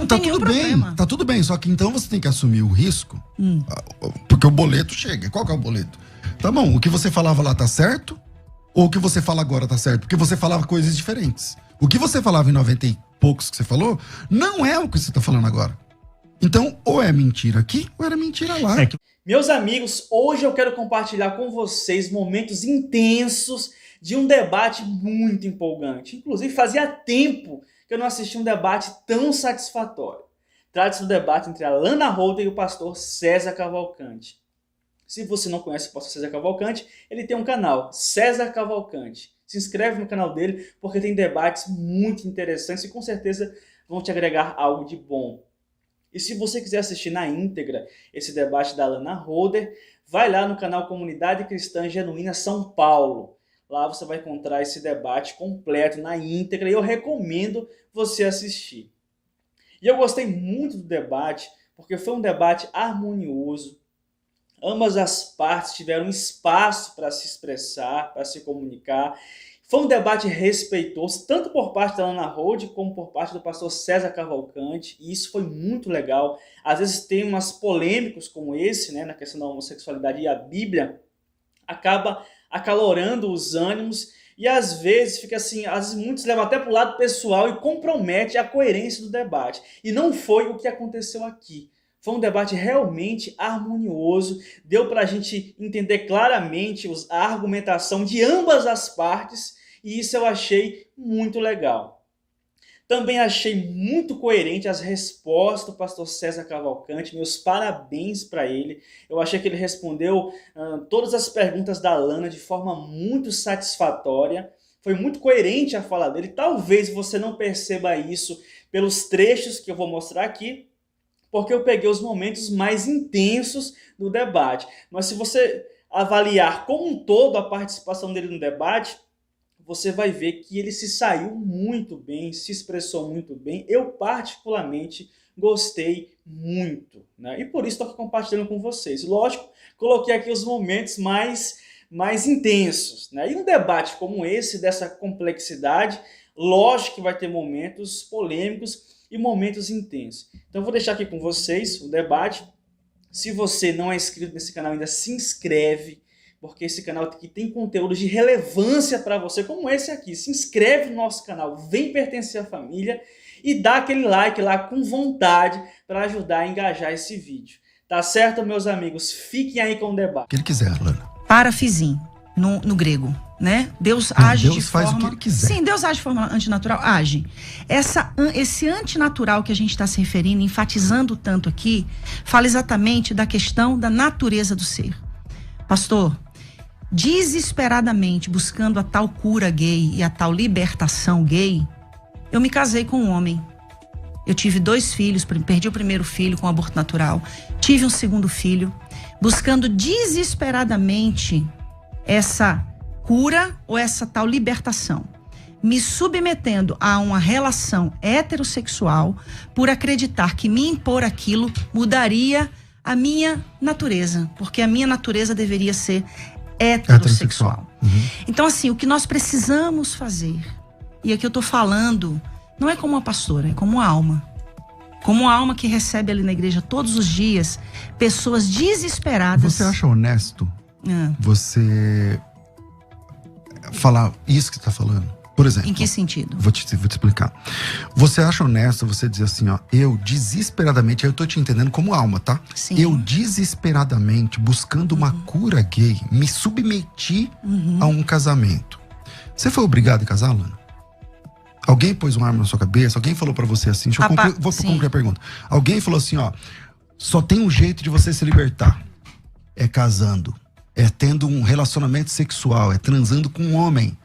Não tem nenhum problema. Tá tudo bem, só que então você tem que assumir o risco, porque o boleto chega. Qual que é o boleto? Tá bom, o que você falava lá tá certo? Ou o que você fala agora tá certo? Porque você falava coisas diferentes. O que você falava em 90 e poucos que você falou, não é o que você tá falando agora. Então, ou é mentira aqui, ou era mentira lá. Meus amigos, hoje eu quero compartilhar com vocês momentos intensos de um debate muito empolgante. Inclusive, fazia tempo que eu não assistia um debate tão satisfatório. Trata-se do debate entre a Lana Holder e o pastor César Cavalcante. Se você não conhece o pastor César Cavalcante, ele tem um canal, César Cavalcante. Se inscreve no canal dele, porque tem debates muito interessantes e com certeza vão te agregar algo de bom. E se você quiser assistir na íntegra esse debate da Lana Holder, vai lá no canal Comunidade Cristã Genuína São Paulo. Lá você vai encontrar esse debate completo na íntegra e eu recomendo você assistir. E eu gostei muito do debate, porque foi um debate harmonioso. Ambas as partes tiveram espaço para se expressar, para se comunicar. Foi um debate respeitoso, tanto por parte da Lana Holder como por parte do pastor César Cavalcante, e isso foi muito legal. Às vezes tem umas polêmicos como esse, né, na questão da homossexualidade, e a Bíblia acaba acalorando os ânimos, e às vezes fica assim, às vezes muitos levam até para o lado pessoal e compromete a coerência do debate. E não foi o que aconteceu aqui. Foi um debate realmente harmonioso, deu para a gente entender claramente a argumentação de ambas as partes, e isso eu achei muito legal. Também achei muito coerente as respostas do pastor César Cavalcante, meus parabéns para ele. Eu achei que ele respondeu todas as perguntas da Lana de forma muito satisfatória, foi muito coerente a fala dele. Talvez você não perceba isso pelos trechos que eu vou mostrar aqui, porque eu peguei os momentos mais intensos do debate. Mas se você avaliar como um todo a participação dele no debate, você vai ver que ele se saiu muito bem, se expressou muito bem. Eu particularmente gostei muito, né? E por isso estou compartilhando com vocês. Lógico, coloquei aqui os momentos mais intensos, né? E um debate como esse, dessa complexidade, lógico que vai ter momentos polêmicos e momentos intensos. Então eu vou deixar aqui com vocês o debate. Se você não é inscrito nesse canal ainda, se inscreve, porque esse canal aqui tem conteúdos de relevância para você, como esse aqui. Se inscreve no nosso canal, vem pertencer à família e dá aquele like lá com vontade para ajudar a engajar esse vídeo. Tá certo, meus amigos? Fiquem aí com o debate. O que ele quiser, Lana. Parafizim, no grego, né? Deus age de forma... Deus faz o que ele quiser. Sim, Deus age de forma antinatural, age. Esse antinatural que a gente está se referindo, enfatizando tanto aqui, fala exatamente da questão da natureza do ser. Pastor, desesperadamente buscando a tal cura gay e a tal libertação gay, eu me casei com um homem. Eu tive 2 filhos, perdi o primeiro filho com aborto natural, tive um segundo filho, buscando desesperadamente essa cura ou essa tal libertação, me submetendo a uma relação heterossexual por acreditar que me impor aquilo mudaria a minha natureza, porque a minha natureza deveria ser heterossexual. Então, assim, o que nós precisamos fazer, e aqui eu tô falando, não é como uma pastora, é como uma alma. Como uma alma que recebe ali na igreja todos os dias pessoas desesperadas. Você acha honesto você falar isso que você tá falando? Por exemplo. Em que sentido? Vou te explicar. Você acha honesto você dizer assim, ó, eu desesperadamente, eu tô te entendendo como alma, tá? Sim. Eu desesperadamente, buscando uma cura gay, me submeti a um casamento. Você foi obrigado a casar, Lana? Alguém pôs uma arma na sua cabeça? Alguém falou pra você assim? Vou concluir a pergunta. Alguém falou assim, ó, só tem um jeito de você se libertar. É casando. É tendo um relacionamento sexual. É transando com um homem.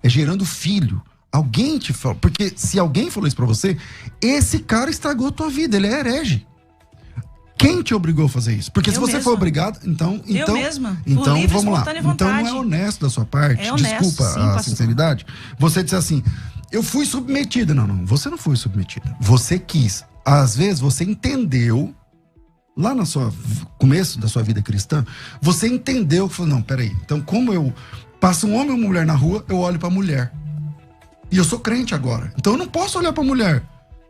É gerando filho. Alguém te falou. Porque se alguém falou isso pra você, esse cara estragou a tua vida. Ele é herege. Quem te obrigou a fazer isso? Porque se você for obrigado, então eu mesma. Então livre, vamos lá. vontade. Então não é honesto da sua parte. É honesto, desculpa sim, a sinceridade. Você disse assim, eu fui submetida. Não, você não foi submetida. Você quis. Às vezes você entendeu, lá no começo da sua vida cristã, você entendeu que falou, não, peraí. Então como eu passo um homem ou uma mulher na rua, eu olho pra mulher. E eu sou crente agora. Então eu não posso olhar pra mulher.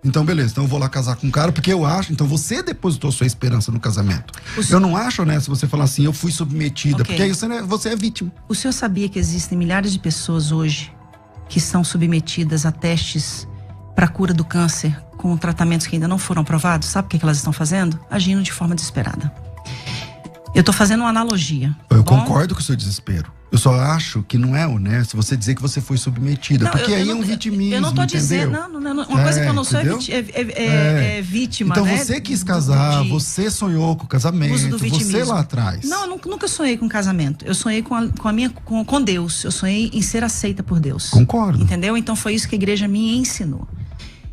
Então, beleza. Então eu vou lá casar com um cara, porque eu acho... Então você depositou sua esperança no casamento. Eu não acho honesto você falar assim, eu fui submetida. Porque aí você é vítima. O senhor sabia que existem milhares de pessoas hoje que são submetidas a testes para cura do câncer com tratamentos que ainda não foram aprovados? Sabe o que elas estão fazendo? Agindo de forma desesperada. Eu tô fazendo uma analogia. Eu concordo com o seu desespero. Eu só acho que não é honesto você dizer que você foi submetida. Não, porque aí é um vitimismo, eu não tô dizendo... Não, uma coisa que eu não sou é vítima, então, né? Você quis casar, você sonhou com o casamento, você lá atrás. Não, eu nunca sonhei com casamento. Eu sonhei com Deus. Eu sonhei em ser aceita por Deus. Concordo. Entendeu? Então foi isso que a igreja me ensinou.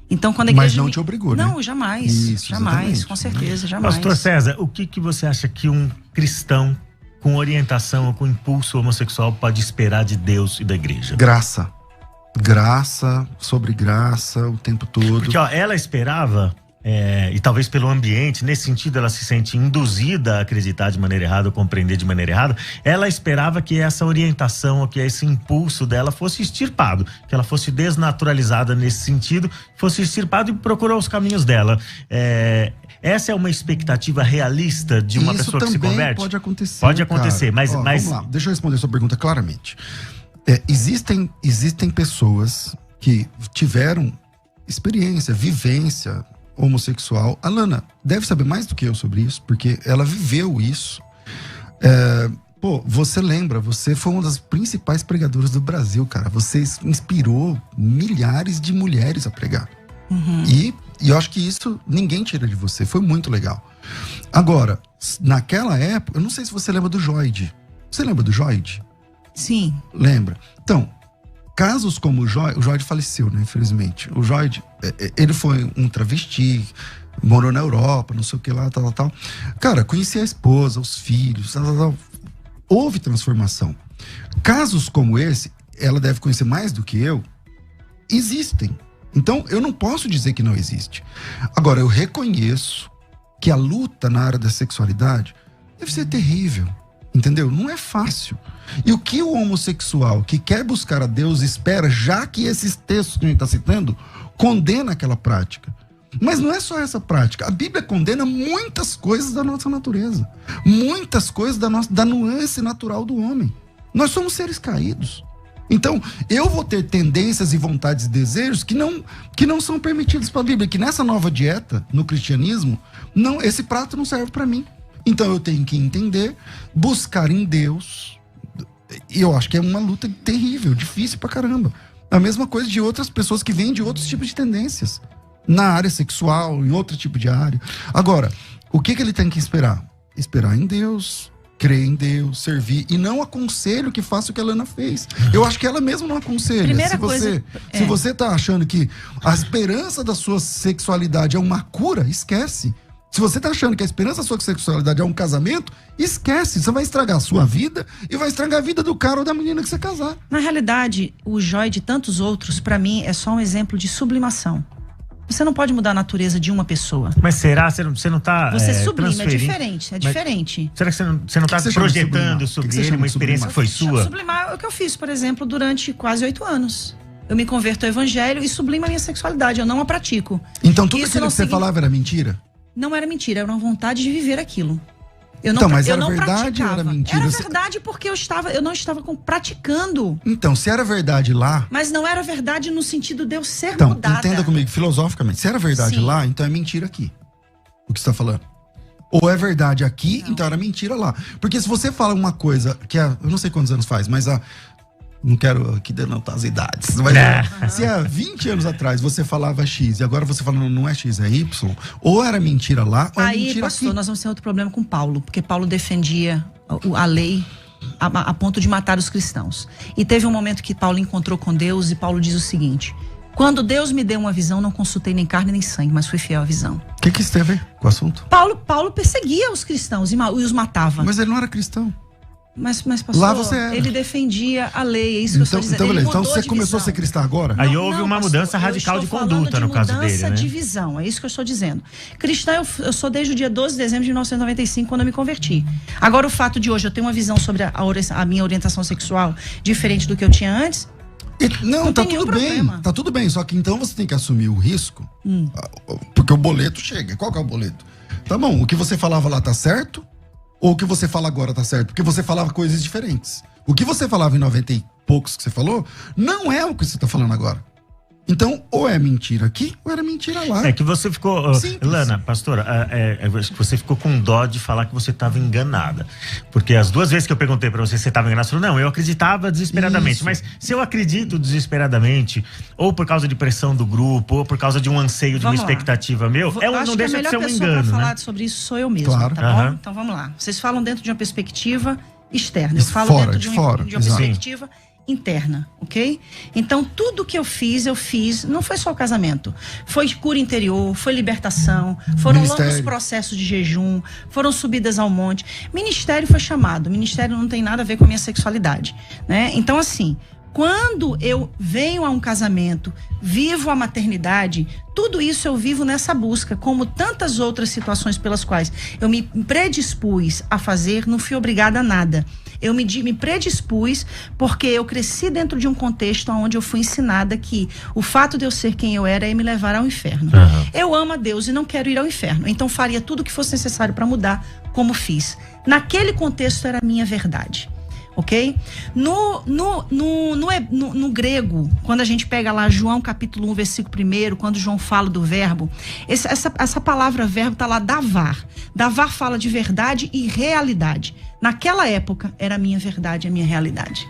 Então, quando a igreja Mas não te obrigou, né? Não, jamais. Isso, jamais, com certeza, jamais. Pastor César, o que você acha que um cristão com orientação ou com impulso homossexual pode esperar de Deus e da igreja? Graça. Graça sobre graça o tempo todo. Porque ela esperava, e talvez pelo ambiente, nesse sentido ela se sente induzida a acreditar de maneira errada ou compreender de maneira errada, ela esperava que essa orientação, ou que esse impulso dela fosse extirpado, que ela fosse desnaturalizada nesse sentido, fosse extirpado e procurou os caminhos dela. Essa é uma expectativa realista de uma pessoa que se converte? Pode acontecer. Pode acontecer, cara. mas... Vamos lá, deixa eu responder sua pergunta claramente. Existem pessoas que tiveram experiência, vivência homossexual. A Lana deve saber mais do que eu sobre isso, porque ela viveu isso. Você lembra, você foi uma das principais pregadoras do Brasil, cara. Você inspirou milhares de mulheres a pregar. Uhum. E eu acho que isso ninguém tira de você, foi muito legal. Agora, naquela época, eu não sei se você lembra do Joide. Você lembra do Joide? Sim. Lembra? Então, casos como o Joide faleceu, né, infelizmente. O Joide, ele foi um travesti, morou na Europa, não sei o que lá, tal. Cara, conhecia a esposa, os filhos, tal. Houve transformação. Casos como esse, ela deve conhecer mais do que eu, existem. Então, eu não posso dizer que não existe. Agora, eu reconheço que a luta na área da sexualidade deve ser terrível, entendeu? Não é fácil. E o que o homossexual que quer buscar a Deus espera, já que esses textos que a gente está citando, condena aquela prática. Mas não é só essa prática. A Bíblia condena muitas coisas da nossa natureza. Muitas coisas da nuance natural do homem. Nós somos seres caídos. Então, eu vou ter tendências e vontades e desejos que não são permitidos pela Bíblia. Que nessa nova dieta, no cristianismo, esse prato não serve para mim. Então, eu tenho que entender, buscar em Deus. E eu acho que é uma luta terrível, difícil pra caramba. A mesma coisa de outras pessoas que vêm de outros tipos de tendências. Na área sexual, em outro tipo de área. Agora, o que ele tem que esperar? Esperar em Deus, crer em Deus, servir. E não aconselho que faça o que a Lana fez. Eu acho que ela mesma não aconselha. Se você tá achando que a esperança da sua sexualidade é uma cura, esquece. Se você tá achando que a esperança da sua sexualidade é um casamento, esquece. Você vai estragar a sua vida e vai estragar a vida do cara ou da menina que você casar. Na realidade, o Joy e tantos outros, pra mim, é só um exemplo de sublimação. Você não pode mudar a natureza de uma pessoa. Mas será? Você não tá Você sublima, é diferente, diferente. Será que você não tá projetando sobre ele uma experiência que foi sua? Sublimar é o que eu fiz, por exemplo, durante quase 8 anos. Eu me converto ao evangelho e sublimo a minha sexualidade, eu não a pratico. Então tudo aquilo que você falava era mentira? Não era mentira, era uma vontade de viver aquilo. Mas era verdade ou era mentira? Era verdade porque eu não estava praticando. Então, se era verdade lá... Mas não era verdade no sentido de eu ser então, mudada. Entenda comigo, filosoficamente. Se era verdade lá, então é mentira aqui. O que você está falando. Ou é verdade aqui, então era mentira lá. Porque se você fala uma coisa que eu não sei quantos anos faz, mas não quero aqui denotar as idades. Mas se há 20 anos atrás você falava X e agora você fala não é X, é Y, ou era mentira lá, ou é mentira pastor, aqui. Nós vamos ter outro problema com Paulo, porque Paulo defendia a lei a ponto de matar os cristãos. E teve um momento que Paulo encontrou com Deus e Paulo diz o seguinte: quando Deus me deu uma visão, não consultei nem carne nem sangue, mas fui fiel à visão. O que isso tem a ver com o assunto? Paulo perseguia os cristãos e os matava. Mas ele não era cristão. Mas pastor, lá você era. Ele defendia a lei, é isso que eu estou dizendo. Então, beleza. Então você começou a ser cristã agora? Aí houve uma mudança radical de conduta no caso dele, né? Mudança de visão, é isso que eu estou dizendo. Cristã eu sou desde o dia 12 de dezembro de 1995, quando eu me converti. Agora, o fato de hoje eu ter uma visão sobre a minha orientação sexual diferente do que eu tinha antes, Não, tá tem nenhum tudo bem. problema. Tá tudo bem. Só que então você tem que assumir o risco. Porque o boleto chega. Qual que é o boleto? Tá bom, o que você falava lá tá certo? Ou o que você fala agora tá certo? Porque você falava coisas diferentes. O que você falava em 90 e poucos que você falou, não é o que você tá falando agora. Então, ou é mentira aqui, ou era mentira lá. É que você ficou... Simples. Lana, pastora, você ficou com dó de falar que você estava enganada. Porque as 2 vezes que eu perguntei pra você se você estava enganada, você falou, não, eu acreditava desesperadamente. Isso. Mas se eu acredito desesperadamente, ou por causa de pressão do grupo, ou por causa de um anseio, de uma Vamos lá. expectativa meu, Acho não que deixa a de melhor ser um pessoa engano, para né? falar sobre isso sou eu mesma, Claro. tá bom? Aham. Então vamos lá. Vocês falam dentro de uma perspectiva externa. Eu Isso, falo fora, dentro de de fora, uma exato. perspectiva interna, ok? Então, tudo que eu fiz, não foi só o casamento. Foi cura interior, foi libertação, foram Ministério. longos processos de jejum, foram subidas ao monte. Ministério foi chamado. Ministério não tem nada a ver com a minha sexualidade, né? Então, assim, quando eu venho a um casamento, vivo a maternidade, tudo isso eu vivo nessa busca, como tantas outras situações pelas quais eu me predispus a fazer, não fui obrigada a nada. Eu me predispus porque eu cresci dentro de um contexto onde eu fui ensinada que o fato de eu ser quem eu era ia me levar ao inferno. Uhum. Eu amo a Deus e não quero ir ao inferno. Então faria tudo o que fosse necessário para mudar, como fiz. Naquele contexto era a minha verdade. Ok? No grego, quando a gente pega lá João capítulo 1, versículo 1, quando João fala do verbo, essa palavra verbo está lá, davar. Davar fala de verdade e realidade. Naquela época, era a minha verdade, a minha realidade.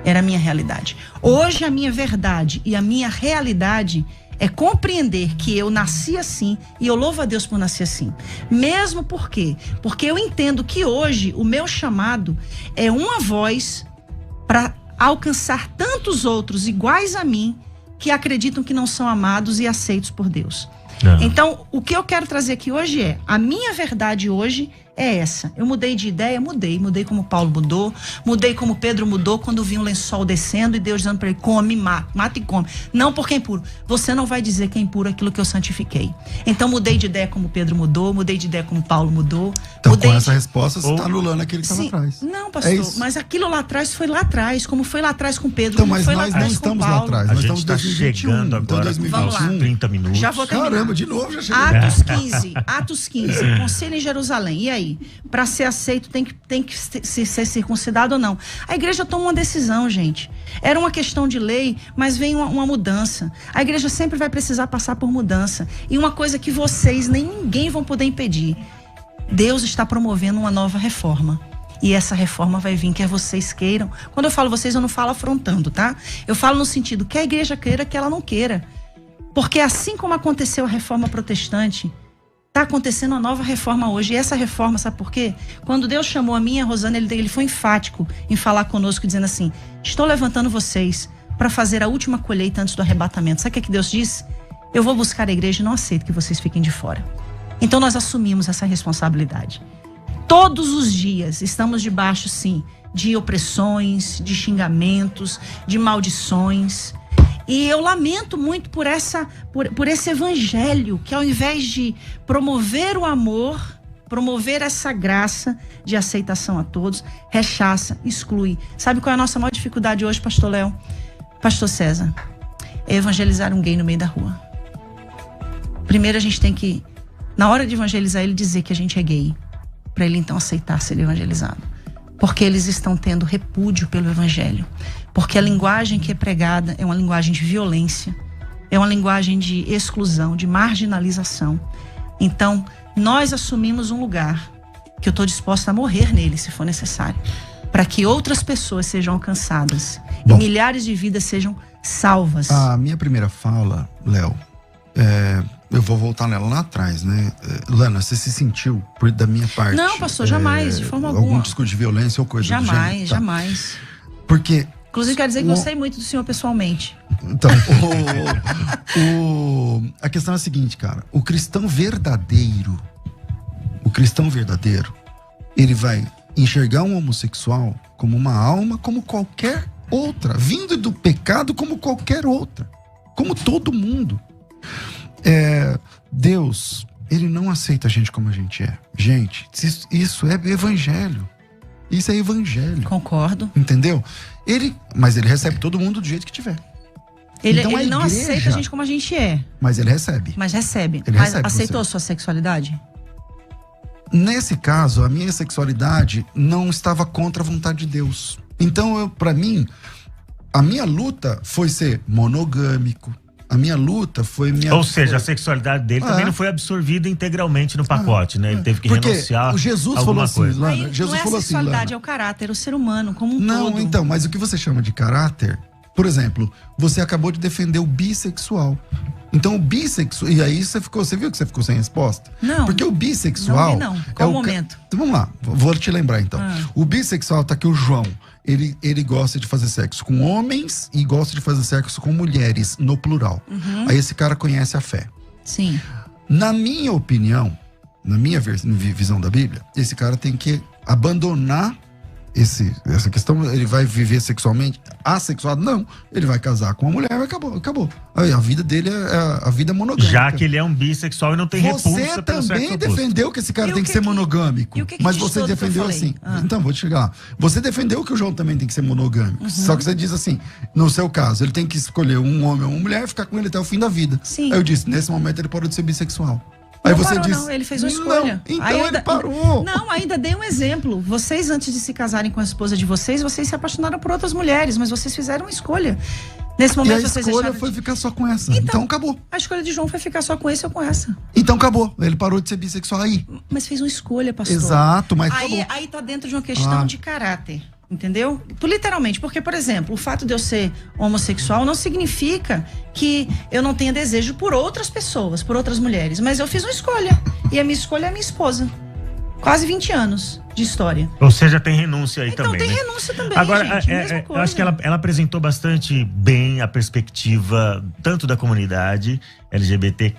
Era a minha realidade. Hoje, a minha verdade e a minha realidade é compreender que eu nasci assim e eu louvo a Deus por nascer assim. Mesmo porque eu entendo que hoje o meu chamado é uma voz para alcançar tantos outros iguais a mim que acreditam que não são amados e aceitos por Deus. Uhum. Então, o que eu quero trazer aqui hoje é, a minha verdade hoje é essa. Eu mudei de ideia, mudei como Paulo mudou, mudei como Pedro mudou quando vi um lençol descendo e Deus dizendo para ele, come, mata e come. Não porque é impuro. Você não vai dizer que é impuro aquilo que eu santifiquei. Então mudei de ideia como Pedro mudou, mudei de ideia como Paulo mudou. Então, mudei com essa resposta, você está anulando aquele que estava Sim. atrás. Não, pastor, isso. mas aquilo lá atrás foi lá atrás, como foi lá atrás com Pedro, Então, como mas foi lá nós não atrás com estamos lá Paulo. atrás. A Nós gente estamos em está 2021. chegando Então, agora, 2021. 30 minutos. Já vou terminar. Caramba, de novo já chegou. Atos 15, conselho em Jerusalém. E aí? Para ser aceito tem que ser circuncidado ou não? A igreja toma uma decisão, gente. Era uma questão de lei, mas vem uma mudança. A igreja sempre vai precisar passar por mudança. E uma coisa que vocês nem ninguém vão poder impedir. Deus está promovendo uma nova reforma. E essa reforma vai vir, quer vocês queiram. Quando eu falo vocês, eu não falo afrontando, tá? Eu falo no sentido, quer a igreja queira, que ela não queira. Porque assim como aconteceu a reforma protestante, está acontecendo uma nova reforma hoje. E essa reforma, sabe por quê? Quando Deus chamou a mim e a Rosana, ele foi enfático em falar conosco, dizendo assim, estou levantando vocês para fazer a última colheita antes do arrebatamento. Sabe o que Deus disse? Eu vou buscar a igreja e não aceito que vocês fiquem de fora. Então nós assumimos essa responsabilidade. Todos os dias estamos debaixo, sim, de opressões, de xingamentos, de maldições. E eu lamento muito por esse evangelho que, ao invés de promover o amor, promover essa graça de aceitação a todos, rechaça, exclui. Sabe qual é a nossa maior dificuldade hoje, pastor Léo? Pastor César? É evangelizar um gay no meio da rua. Primeiro a gente tem que, na hora de evangelizar ele, dizer que a gente é gay, para ele então aceitar ser evangelizado. Porque eles estão tendo repúdio pelo evangelho. Porque a linguagem que é pregada é uma linguagem de violência, é uma linguagem de exclusão, de marginalização. Então, nós assumimos um lugar que eu estou disposta a morrer nele, se for necessário, para que outras pessoas sejam alcançadas. Bom, e milhares de vidas sejam salvas. A minha primeira fala, Léo, eu vou voltar nela lá atrás, né? Lana, você se sentiu, da minha parte... Não, pastor, jamais, de forma alguma. Algum discurso de violência ou coisa do gênero? Jamais, jamais. Porque... Inclusive, quero dizer que gostei muito do senhor pessoalmente. Então, a questão é a seguinte, cara. O cristão verdadeiro, ele vai enxergar um homossexual como uma alma, como qualquer outra, vindo do pecado como qualquer outra, como todo mundo. Deus, ele não aceita a gente como a gente é. Gente, isso é evangelho. Isso é evangelho. Concordo. Entendeu? Mas ele recebe todo mundo do jeito que tiver. Ele, Então, ele não igreja, aceita a gente como a gente é. Mas ele recebe. Mas recebe. Ele Mas recebe aceitou você. a sua sexualidade? Nesse caso, a minha sexualidade não estava contra a vontade de Deus. Então, pra mim, a minha luta foi ser monogâmico. A minha luta foi Ou seja, a sexualidade dele também não foi absorvida integralmente no pacote, né? Ele teve que renunciar o Jesus alguma falou assim, coisa. Lana, Aí, Jesus não é falou a assim, sexualidade, Lana, é o caráter, o ser humano como um não, todo. então, mas o que você chama de caráter, por exemplo, você acabou de defender o bissexual. Então o bissexual, e aí você viu que você ficou sem resposta? Não. Porque o bissexual... Não. Qual o momento? Então, vamos lá, vou te lembrar então. Ah. O bissexual tá aqui o João. Ele gosta de fazer sexo com homens e gosta de fazer sexo com mulheres, no plural. Aí esse cara conhece a fé. Sim. Na minha opinião, na minha visão da Bíblia, esse cara tem que abandonar essa questão. Ele vai viver sexualmente assexuado? Não. Ele vai casar com uma mulher e acabou. Aí, a vida dele é a vida monogâmica. Já que ele é um bissexual e não tem repulsa Você pelo sexo também oposto. defendeu que esse cara tem que ser monogâmico. e o que Mas diz você todo que eu defendeu falei? assim. Ah. Então, vou te chegar lá. Você defendeu que o João também tem que ser monogâmico. Só que você diz assim, no seu caso, ele tem que escolher um homem ou uma mulher e ficar com ele até o fim da vida. Sim. Aí eu disse, nesse momento ele parou de ser bissexual. Aí Não você parou, disse, não, ele fez uma escolha. Não, então Aí ele parou. Não, ainda dei um exemplo. Vocês, antes de se casarem com a esposa de vocês se apaixonaram por outras mulheres, mas vocês fizeram uma escolha. Nesse E momento a vocês escolha deixaram foi ficar só com essa. Então- Então acabou. A escolha de João foi ficar só com esse ou com essa. Então acabou. Ele parou de ser bissexual aí. Mas fez uma escolha, pastor. Exato, mas acabou. Aí tá dentro de uma questão de caráter. Entendeu? Literalmente, porque, por exemplo, o fato de eu ser homossexual não significa que eu não tenha desejo por outras pessoas, por outras mulheres. Mas eu fiz uma escolha. E a minha escolha é a minha esposa. Quase 20 anos de história. Ou seja, tem renúncia aí Então também, tem né? renúncia também, Agora, gente. Mesma eu coisa. acho que ela apresentou bastante bem a perspectiva tanto da comunidade LGBT.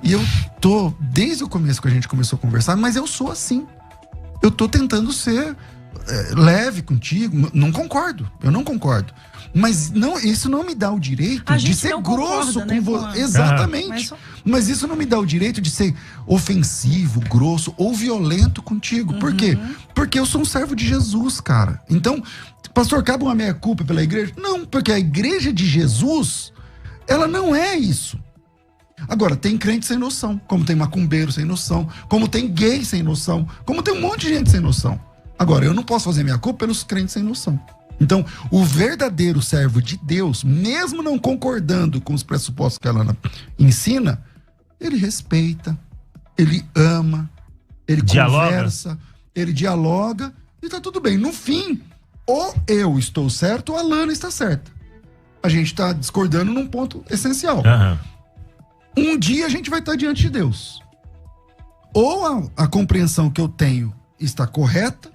E eu tô, desde o começo que a gente começou a conversar, mas eu sou assim. Eu tô tentando ser leve contigo. Não concordo. Eu não concordo. Mas isso não me dá o direito A de gente ser não grosso concorda, né, com com você. a- Exatamente. Mas isso não me dá o direito de ser ofensivo, grosso ou violento contigo. Por quê? Porque eu sou um servo de Jesus, cara. Então, pastor, cabe uma meia-culpa pela igreja? Não, porque a igreja de Jesus, ela não é isso. Agora, tem crente sem noção, como tem macumbeiro sem noção, como tem gay sem noção, como tem um monte de gente sem noção. Agora, eu não posso fazer minha culpa pelos crentes sem noção. Então, o verdadeiro servo de Deus, mesmo não concordando com os pressupostos que ela ensina, ele respeita, ele ama, ele conversa, ele dialoga e tá tudo bem. No fim, ou eu estou certo ou a Lana está certa. A gente tá discordando num ponto essencial. Um dia a gente vai estar diante de Deus. Ou a compreensão que eu tenho está correta,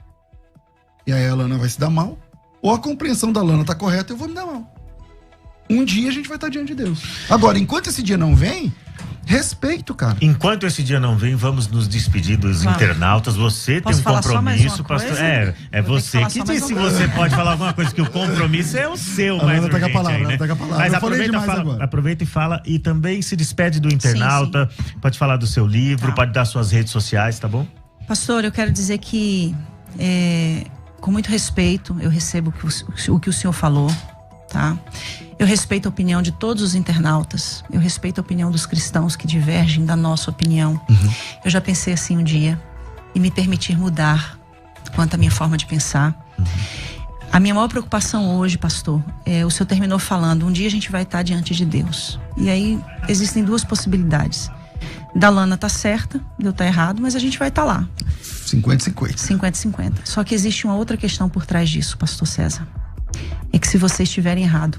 e aí a Lana vai se dar mal, ou a compreensão da Lana está correta e eu vou me dar mal. Um dia a gente vai estar diante de Deus. Agora, enquanto esse dia não vem, respeito, cara. Enquanto esse dia não vem, vamos nos despedir dos internautas. Você Posso tem um falar só mais compromisso, uma pastor. coisa? É Vou ter que você falar que só mais disse. uma Você pode falar alguma coisa, que o compromisso é o seu, A mais Lana tá com a urgente palavra, aí, né? ela tá com a palavra. Mas Eu falei aproveita, demais agora. aproveita e fala, e também se despede do internauta. Pode falar do seu livro, Tá. pode dar suas redes sociais, tá bom? Pastor, eu quero dizer que, com muito respeito, eu recebo o que o senhor falou, tá? Eu respeito a opinião de todos os internautas. Eu respeito a opinião dos cristãos que divergem da nossa opinião. Eu já pensei assim um dia e me permitir mudar quanto à minha forma de pensar. A minha maior preocupação hoje, pastor, o senhor terminou falando, um dia a gente vai estar diante de Deus. E aí existem duas possibilidades. Da Lana tá certa, de eu tá errado, mas a gente vai estar lá. 50-50. 50-50. Só que existe uma outra questão por trás disso, pastor César. É que se vocês estiverem errado,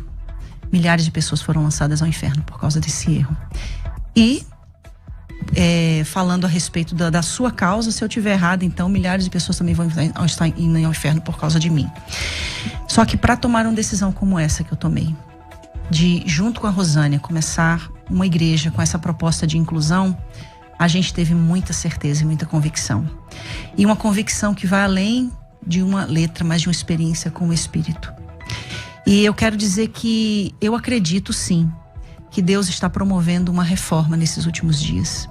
milhares de pessoas foram lançadas ao inferno por causa desse erro. E, falando a respeito da sua causa, se eu estiver errado, então milhares de pessoas também vão estar indo ao inferno por causa de mim. Só que para tomar uma decisão como essa que eu tomei, de, junto com a Rosânia, começar uma igreja com essa proposta de inclusão, a gente teve muita certeza e muita convicção. E uma convicção que vai além de uma letra, mas de uma experiência com o Espírito. E eu quero dizer que eu acredito sim, que Deus está promovendo uma reforma nesses últimos dias.